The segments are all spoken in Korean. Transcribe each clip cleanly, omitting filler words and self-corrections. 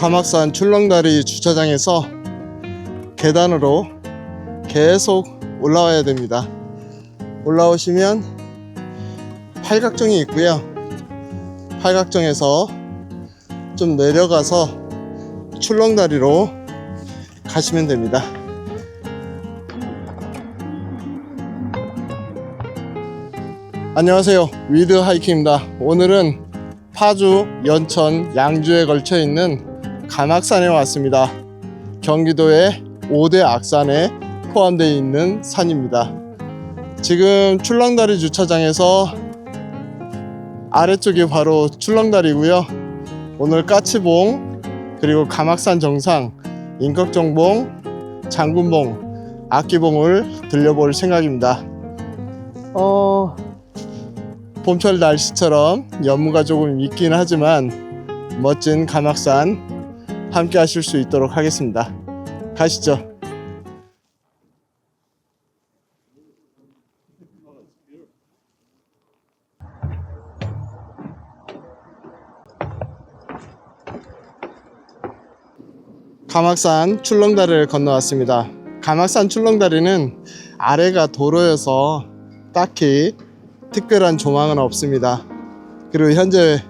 가막산 출렁다리 주차장에서 계단으로 계속 올라와야 됩니다. 올라오시면 팔각정이 있고요. 팔각정에서 좀 내려가서 출렁다리로 가시면 됩니다. 안녕하세요, 위드 하이킹입니다. 오늘은 파주, 연천, 양주에 걸쳐 있는 가막산에 왔습니다. 경기도의 5대 악산에 포함되어 있는 산입니다. 지금 출렁다리 주차장에서 아래쪽이 바로 출렁다리고요. 오늘 까치봉, 그리고 가막산 정상, 인걱정봉, 장군봉, 악기봉을 들려볼 생각입니다. 봄철 날씨처럼 연무가 조금 있긴 하지만 멋진 가막산 함께 하실 수 있도록 하겠습니다. 가시죠. 가막산 출렁다리를 건너왔습니다. 가막산 출렁다리는 아래가 도로여서 딱히 특별한 조망은 없습니다. 그리고 현재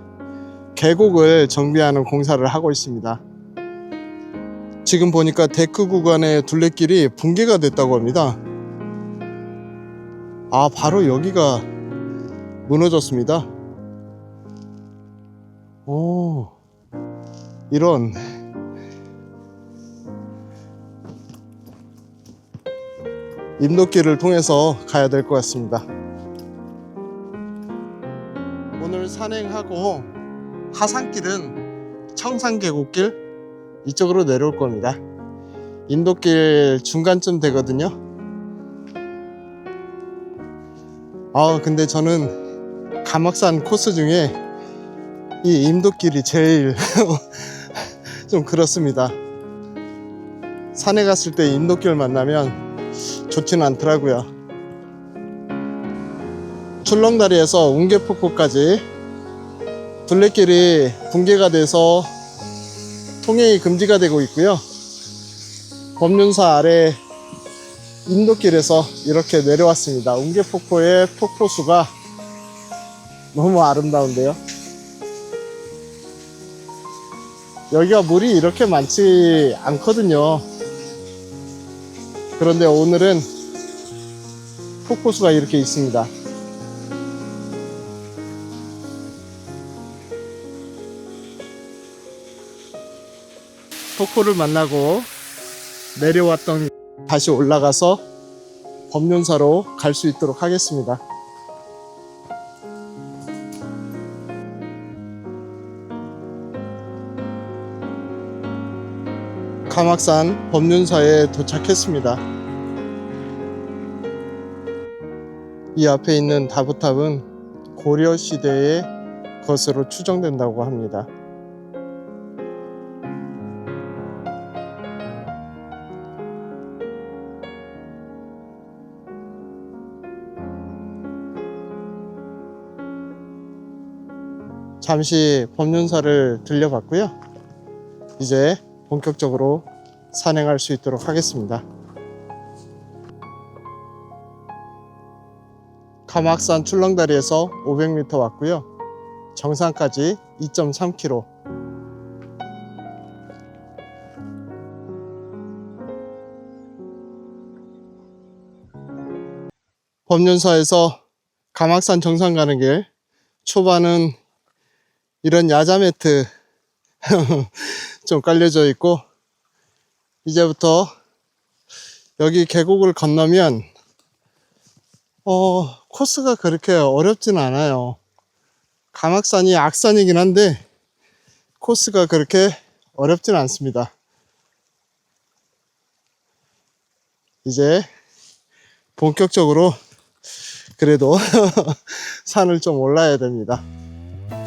계곡을 정비하는 공사를 하고 있습니다. 지금 보니까 데크 구간의 둘레길이 붕괴가 됐다고 합니다. 바로 여기가 무너졌습니다. 이런. 임도길을 통해서 가야 될 것 같습니다. 오늘 산행하고 하산길은 청산계곡길 이쪽으로 내려올 겁니다. 인도길 중간쯤 되거든요. 근데 저는 가막산 코스 중에 이 임도길이 제일 좀 그렇습니다. 산에 갔을 때 임도길 만나면 좋지는 않더라고요. 출렁다리에서 웅계폭포까지 둘레길이 붕괴가 돼서 통행이 금지가 되고 있고요. 법륜사 아래 인도길에서 이렇게 내려왔습니다. 웅계폭포의 폭포수가 너무 아름다운데요. 여기가 물이 이렇게 많지 않거든요. 그런데 오늘은 폭포수가 이렇게 있습니다. 폭포를 만나고 내려왔던 다시 올라가서 법륜사로 갈 수 있도록 하겠습니다. 가막산 법륜사에 도착했습니다. 이 앞에 있는 다부탑은 고려시대의 것으로 추정된다고 합니다. 잠시 법륜사를 들려봤고요. 이제 본격적으로 산행할 수 있도록 하겠습니다. 가막산 출렁다리에서 500m 왔고요. 정상까지 2.3km. 법륜사에서 가막산 정상 가는 길, 초반은 이런 야자 매트 좀 깔려져 있고, 이제부터 여기 계곡을 건너면 코스가 그렇게 어렵진 않아요. 가막산이 악산이긴 한데 코스가 그렇게 어렵진 않습니다. 이제 본격적으로 그래도 산을 좀 올라야 됩니다.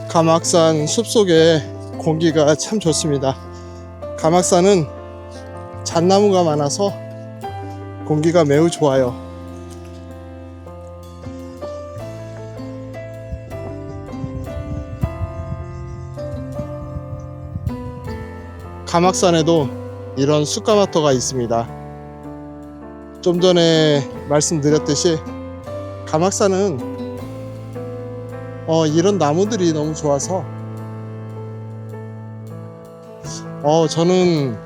가막산 숲속에 공기가 참 좋습니다. 가막산은 잣나무가 많아서 공기가 매우 좋아요. 가막산에도 이런 숯가마토가 있습니다. 좀 전에 말씀드렸듯이 가막산은 이런 나무들이 너무 좋아서 저는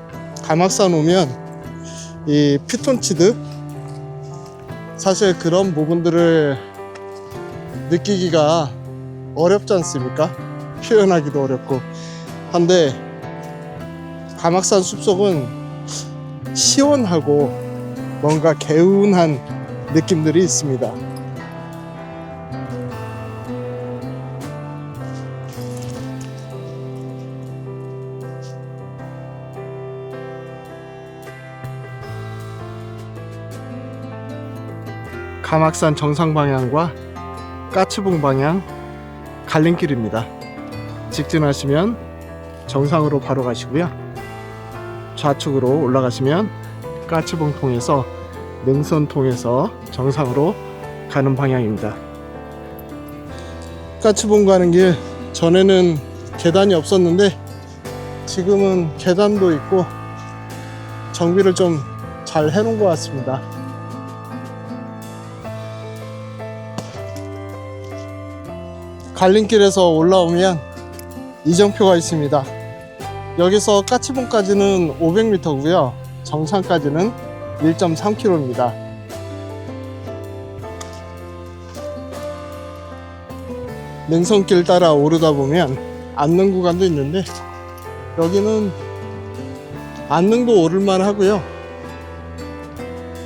가막산 오면 이 피톤치드 사실 그런 부분들을 느끼기가 어렵지 않습니까? 표현하기도 어렵고 한데 가막산 숲속은 시원하고 뭔가 개운한 느낌들이 있습니다. 가막산 정상 방향과 까치봉 방향 갈림길입니다. 직진하시면 정상으로 바로 가시고요. 좌측으로 올라가시면 까치봉 통해서 능선 통해서 정상으로 가는 방향입니다. 까치봉 가는 길 전에는 계단이 없었는데 지금은 계단도 있고 정비를 좀 잘 해놓은 것 같습니다. 갈림길에서 올라오면 이정표가 있습니다. 여기서 까치봉까지는 500m고요. 정상까지는 1.3km입니다. 능선길 따라 오르다 보면 안능 구간도 있는데 여기는 안능도 오를만 하고요.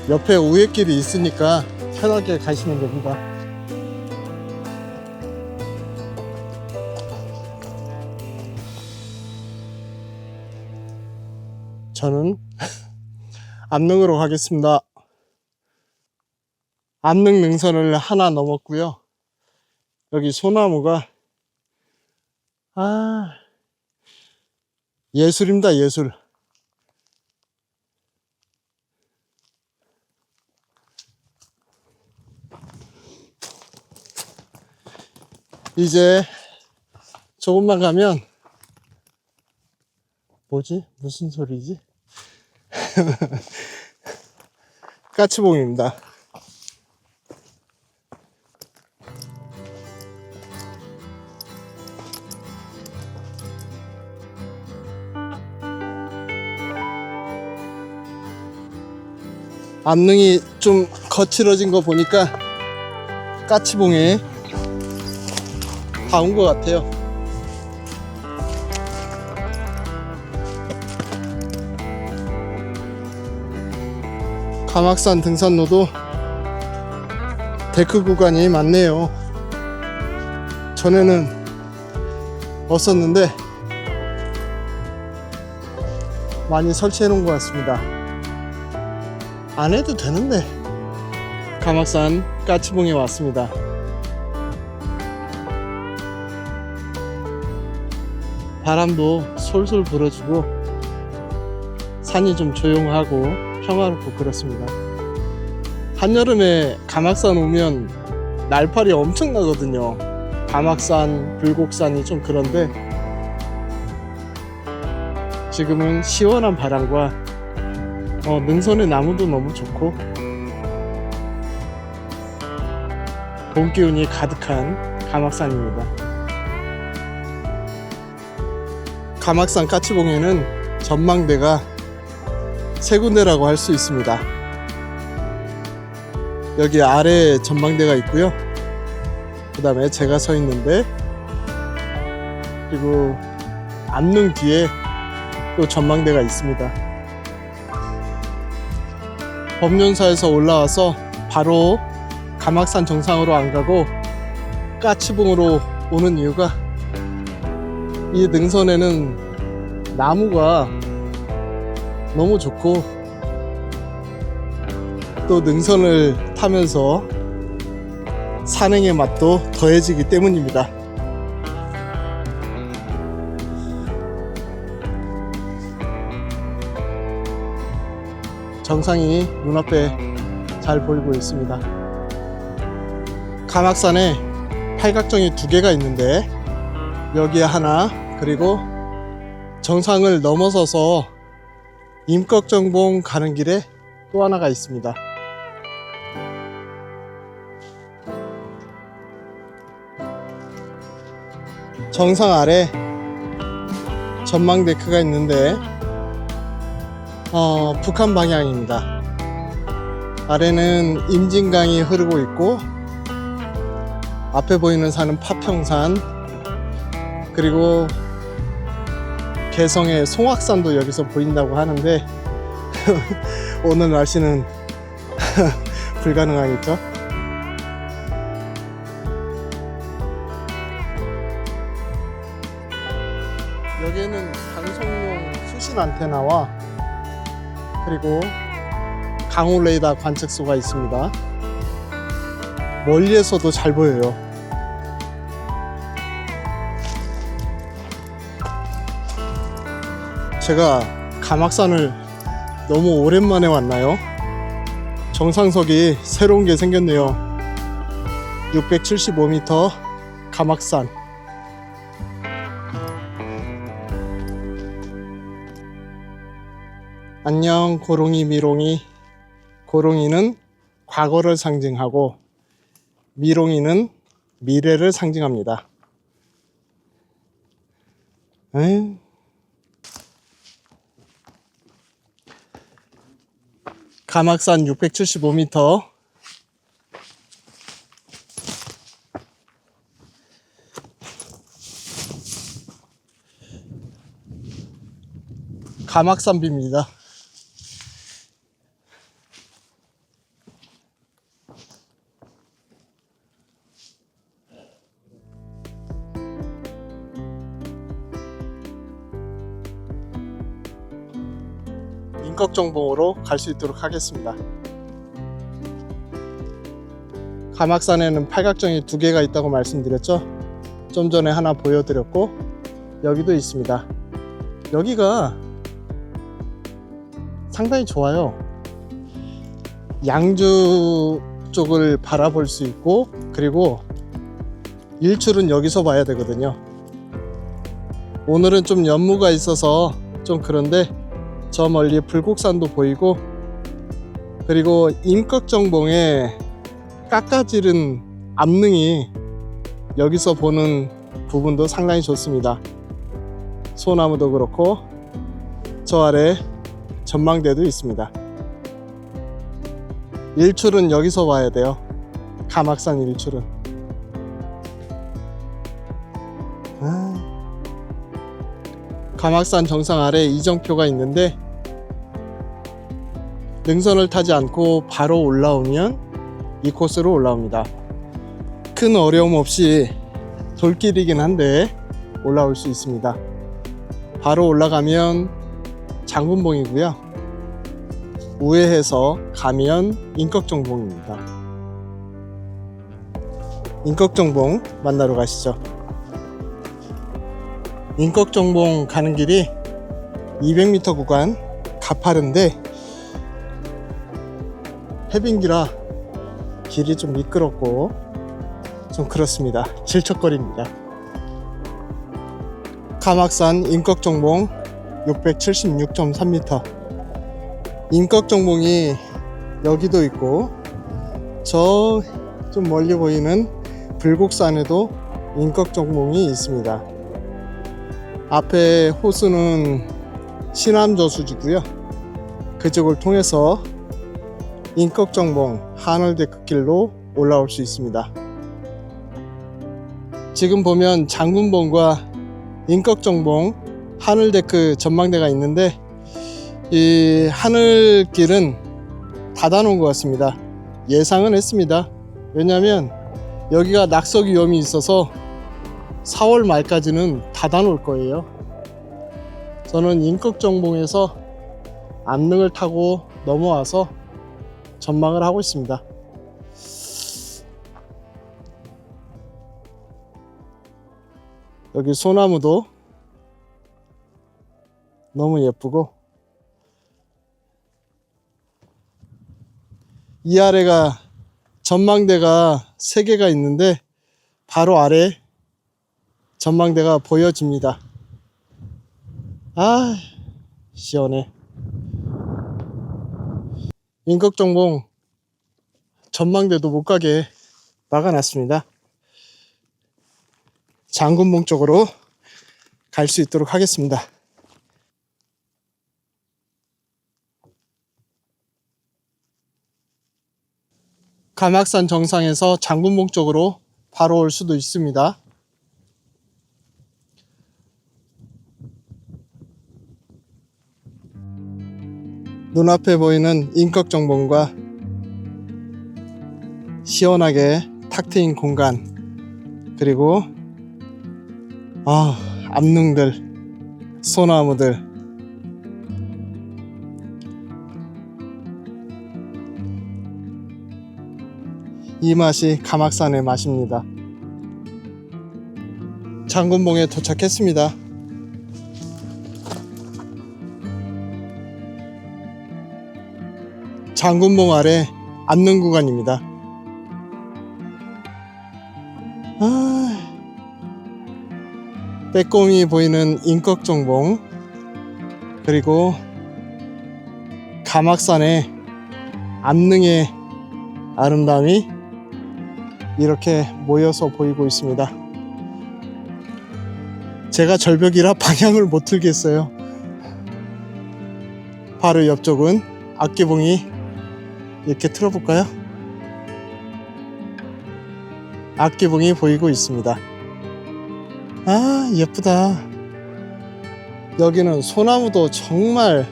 옆에 우회길이 있으니까 편하게 가시면 됩니다. 저는 안능으로 가겠습니다. 안능 능선을 하나 넘었고요. 여기 소나무가 예술입니다. 예술. 이제 조금만 가면 뭐지? 무슨 소리지? 까치봉입니다. 안능이 좀 거칠어진 거 보니까 까치봉에 다 온 것 같아요. 가막산 등산로도 데크 구간이 많네요. 전에는 없었는데 많이 설치해 놓은 것 같습니다. 안 해도 되는데 가막산 까치봉에 왔습니다. 바람도 솔솔 불어주고 산이 좀 조용하고 평화롭고 그렇습니다. 한여름에 가막산 오면 날파리 엄청나거든요. 가막산, 불곡산이 좀 그런데 지금은 시원한 바람과 능선의 나무도 너무 좋고 봄 기운이 가득한 가막산입니다. 가막산 까치봉에는 전망대가 세 군데라고 할 수 있습니다. 여기 아래에 전망대가 있고요. 그 다음에 제가 서 있는데, 그리고 안능 뒤에 또 전망대가 있습니다. 법륜사에서 올라와서 바로 가막산 정상으로 안 가고 까치봉으로 오는 이유가 이 능선에는 나무가 너무 좋고 또 능선을 타면서 산행의 맛도 더해지기 때문입니다. 정상이 눈앞에 잘 보이고 있습니다. 가막산에 팔각정이 두 개가 있는데 여기에 하나, 그리고 정상을 넘어서서 임꺽정봉 가는 길에 또 하나가 있습니다. 정상 아래 전망데크가 있는데 북한 방향입니다. 아래는 임진강이 흐르고 있고 앞에 보이는 산은 파평산, 그리고 개성의 송악산도 여기서 보인다고 하는데 오늘 날씨는 불가능하겠죠? 여기에는 방송용 수신 안테나와 그리고 강우 레이더 관측소가 있습니다. 멀리에서도 잘 보여요. 제가 가막산을 너무 오랜만에 왔나요? 정상석이 새로운 게 생겼네요. 675m 가막산. 안녕 고롱이 미롱이. 고롱이는 과거를 상징하고 미롱이는 미래를 상징합니다. 가막산 675m. 가막산비입니다. 임꺽정봉으로 갈 수 있도록 하겠습니다. 가막산에는 팔각정이 2개가 있다고 말씀드렸죠. 좀 전에 하나 보여드렸고 여기도 있습니다. 여기가 상당히 좋아요. 양주 쪽을 바라볼 수 있고, 그리고 일출은 여기서 봐야 되거든요. 오늘은 좀 연무가 있어서 좀 그런데 저 멀리 불곡산도 보이고, 그리고 임꺽정봉에 깎아지른 암릉이 여기서 보는 부분도 상당히 좋습니다. 소나무도 그렇고 저 아래 전망대도 있습니다. 일출은 여기서 봐야 돼요. 가막산 일출은. 가막산 정상 아래 이정표가 있는데 능선을 타지 않고 바로 올라오면 이 코스로 올라옵니다. 큰 어려움 없이 돌길이긴 한데 올라올 수 있습니다. 바로 올라가면 장군봉이고요. 우회해서 가면 임꺽정봉입니다. 임꺽정봉 만나러 가시죠. 임꺽정봉 가는 길이 200m 구간 가파른데 해빙기라 길이 좀 미끄럽고 좀 그렇습니다. 질척거립니다. 가막산 임꺽정봉 676.3m. 임꺽정봉이 여기도 있고 저 좀 멀리 보이는 불곡산에도 임꺽정봉이 있습니다. 앞에 호수는 신암저수지고요. 그쪽을 통해서 임꺽정봉 하늘데크길로 올라올 수 있습니다. 지금 보면 장군봉과 임꺽정봉 하늘데크 전망대가 있는데 이 하늘길은 닫아놓은 것 같습니다. 예상은 했습니다. 왜냐하면 여기가 낙석 위험이 있어서 4월 말까지는 닫아놓을 거예요. 저는 임꺽정봉에서 암릉을 타고 넘어와서 전망을 하고 있습니다. 여기 소나무도 너무 예쁘고 이 아래가 전망대가 3개가 있는데 바로 아래 전망대가 보여집니다. 아, 시원해. 인걱정봉 전망대도 못 가게 막아놨습니다. 장군봉 쪽으로 갈 수 있도록 하겠습니다. 감악산 정상에서 장군봉 쪽으로 바로 올 수도 있습니다. 눈앞에 보이는 인걱정봉과 시원하게 탁 트인 공간, 그리고 암릉들, 소나무들, 이 맛이 감악산의 맛입니다. 장군봉에 도착했습니다. 장군봉 아래 암릉 구간입니다. 빼꼼히 보이는 인걱정봉, 그리고 감악산의 암릉의 아름다움이 이렇게 모여서 보이고 있습니다. 제가 절벽이라 방향을 못 틀겠어요. 바로 옆쪽은 악기봉이 이렇게 틀어볼까요? 악기봉이 보이고 있습니다. 아, 예쁘다. 여기는 소나무도 정말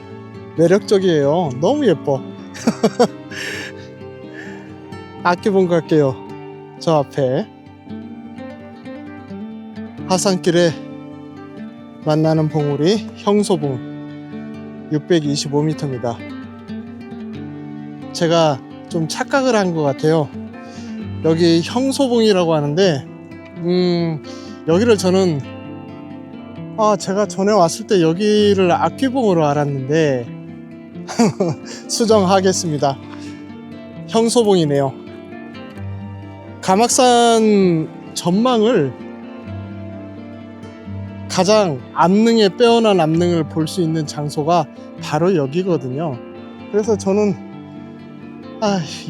매력적이에요. 너무 예뻐. 악기봉 갈게요. 저 앞에 하산길에 만나는 봉우리 형소봉 625m입니다. 제가 좀 착각을 한 것 같아요. 여기 형소봉이라고 하는데 여기를 저는 제가 전에 왔을 때 여기를 악기봉으로 알았는데 수정하겠습니다. 형소봉이네요. 감악산 전망을 가장 암릉에 빼어난 암릉을 볼 수 있는 장소가 바로 여기거든요. 그래서 저는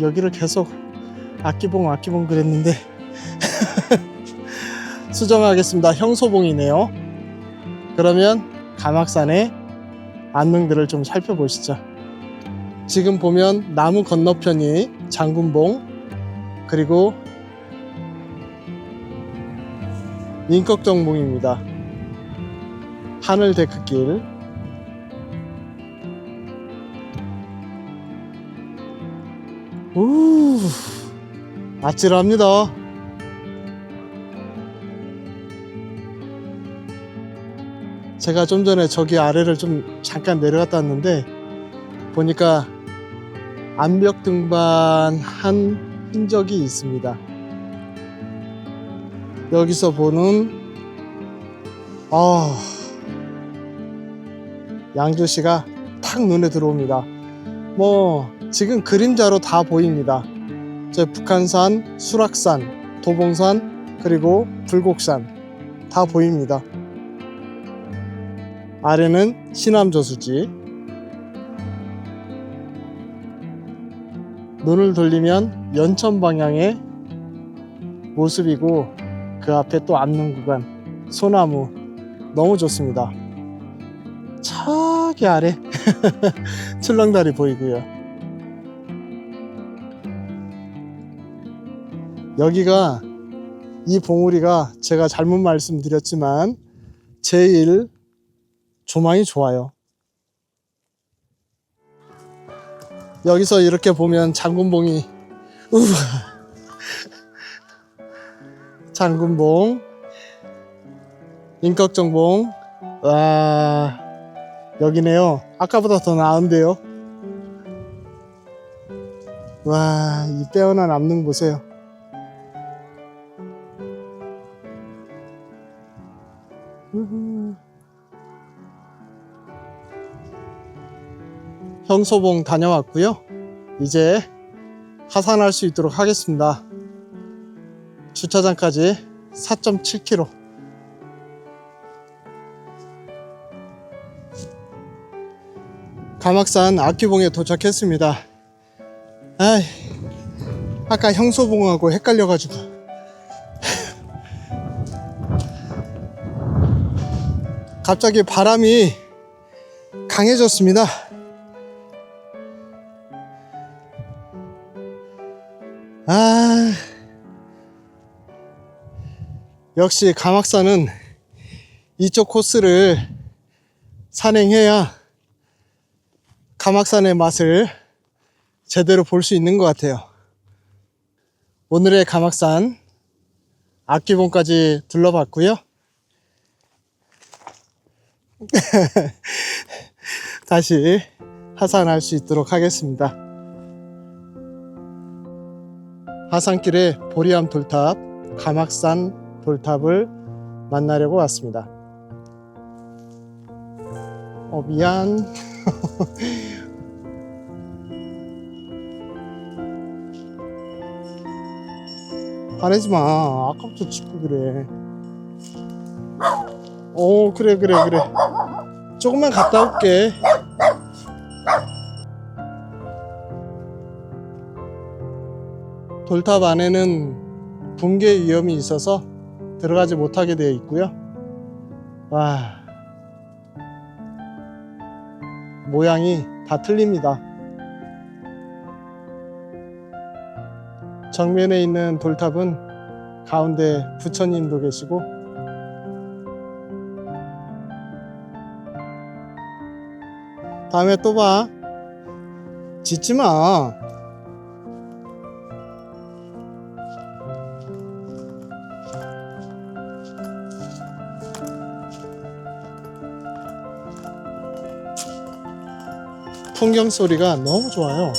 여기를 계속 악기봉 그랬는데 수정하겠습니다. 형소봉이네요. 그러면 감악산의 암릉들을 좀 살펴보시죠. 지금 보면 나무 건너편이 장군봉, 그리고 인걱정봉입니다. 하늘 데크길, 아찔합니다. 제가 좀 전에 저기 아래를 좀 잠깐 내려갔다 왔는데 보니까 암벽 등반한 흔적이 있습니다. 여기서 보는 양주시가 탁 눈에 들어옵니다. 지금 그림자로 다 보입니다. 저 북한산, 수락산, 도봉산, 그리고 불곡산 다 보입니다. 아래는 신암저수지. 눈을 돌리면 연천 방향의 모습이고 그 앞에 또 암릉 구간, 소나무 너무 좋습니다. 저기 아래 출렁다리 보이고요. 여기가, 이 봉우리가 제가 잘못 말씀드렸지만 제일 조망이 좋아요. 여기서 이렇게 보면 장군봉이 장군봉, 인걱정봉, 와, 여기네요. 아까보다 더 나은데요. 와, 이 빼어난 암릉 보세요. 형소봉 다녀왔고요. 이제 하산할 수 있도록 하겠습니다. 주차장까지 4.7km. 가막산 악기봉에 도착했습니다. 아이, 아까 형소봉하고 헷갈려가지고 갑자기 바람이 강해졌습니다. 아, 역시 가막산은 이쪽 코스를 산행해야 가막산의 맛을 제대로 볼 수 있는 것 같아요. 오늘의 가막산 악기봉까지 둘러봤고요. 다시 하산할 수 있도록 하겠습니다. 하산길에 보리암 돌탑, 가막산 돌탑을 만나려고 왔습니다. 미안. 화내지 마. 아까부터 짚고 그래. 그래. 조금만 갔다 올게. 돌탑 안에는 붕괴 위험이 있어서 들어가지 못하게 되어 있고요. 와, 모양이 다 틀립니다. 정면에 있는 돌탑은 가운데 부처님도 계시고, 다음에 또 봐. 짖지 마. 풍경 소리가 너무 좋아요.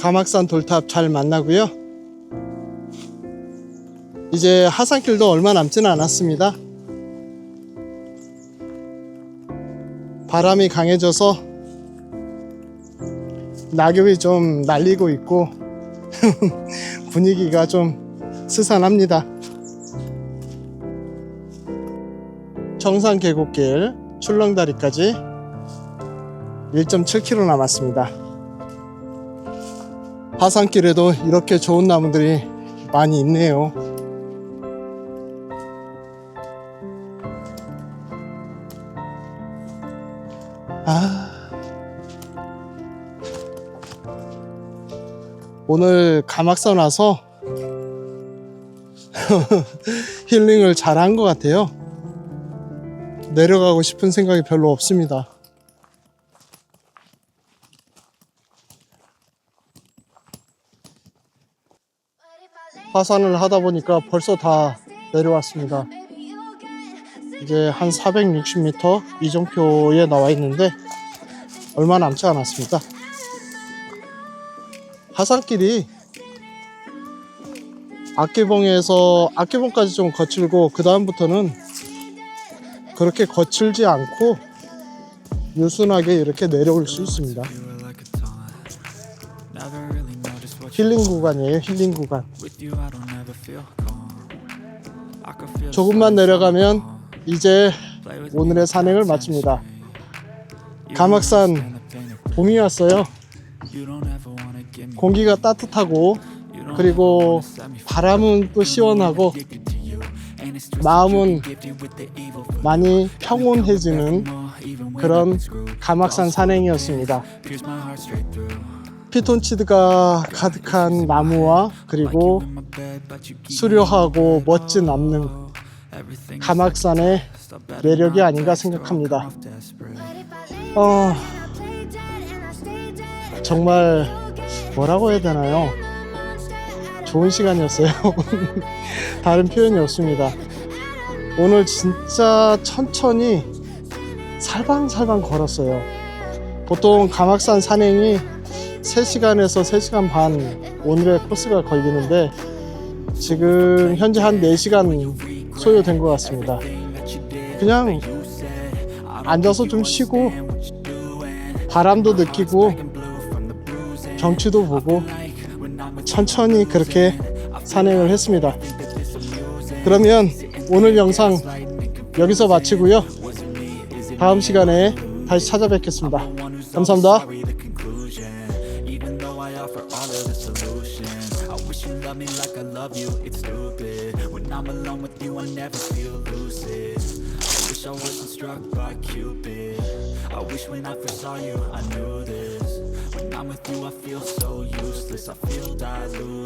가막산 돌탑 잘 만나고요. 이제 하산길도 얼마 남지는 않았습니다. 바람이 강해져서 낙엽이 좀 날리고 있고 분위기가 좀 스산합니다. 정상 계곡길 출렁다리까지 1.7km 남았습니다. 하산길에도 이렇게 좋은 나무들이 많이 있네요. 오늘 가막산 와서 힐링을 잘한 것 같아요. 내려가고 싶은 생각이 별로 없습니다. 하산을 하다 보니까 벌써 다 내려왔습니다. 이제 한 460m 이정표에 나와 있는데 얼마 남지 않았습니다. 하산길이 악기봉에서 악기봉까지 좀 거칠고, 그 다음부터는 그렇게 거칠지 않고 유순하게 이렇게 내려올 수 있습니다. 힐링 구간이에요. 힐링 구간. 조금만 내려가면 이제 오늘의 산행을 마칩니다. 가막산 봄이 왔어요. 공기가 따뜻하고, 그리고 바람은 또 시원하고, 마음은 많이 평온해지는 그런 가막산 산행이었습니다. 피톤치드가 가득한 나무와 그리고 수려하고 멋진 남릉, 가막산의 매력이 아닌가 생각합니다. 정말 뭐라고 해야 되나요? 좋은 시간이었어요. 다른 표현이 없습니다. 오늘 진짜 천천히 살방살방 걸었어요. 보통 가막산 산행이 3시간에서 3시간 반 오늘의 코스가 걸리는데 지금 현재 한 4시간 소요된 것 같습니다. 그냥 앉아서 좀 쉬고 바람도 느끼고 경치도 보고 천천히 그렇게 산행을 했습니다. 그러면 오늘 영상 여기서 마치고요. 다음 시간에 다시 찾아뵙겠습니다. 감사합니다. Love me like I love you, it's stupid. When I'm alone with you, I never feel lucid. I wish I wasn't struck by Cupid. I wish when I first saw you, I knew this. When I'm with you, I feel so useless. I feel diluted.